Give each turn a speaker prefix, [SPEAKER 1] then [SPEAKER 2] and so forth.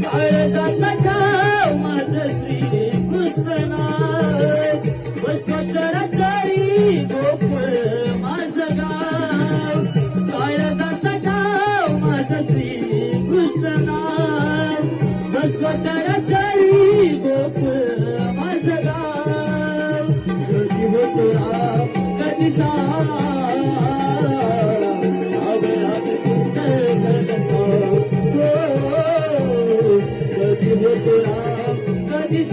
[SPEAKER 1] काळजाचा ठाव माझं श्री कृष्ण नाव चराचरी गोकुळ माझं गाव काळजाचा ठाव माझं श्री कृष्ण नाव चराचरी गोकुळ माझं गाव कधी होतो राम कधी कधी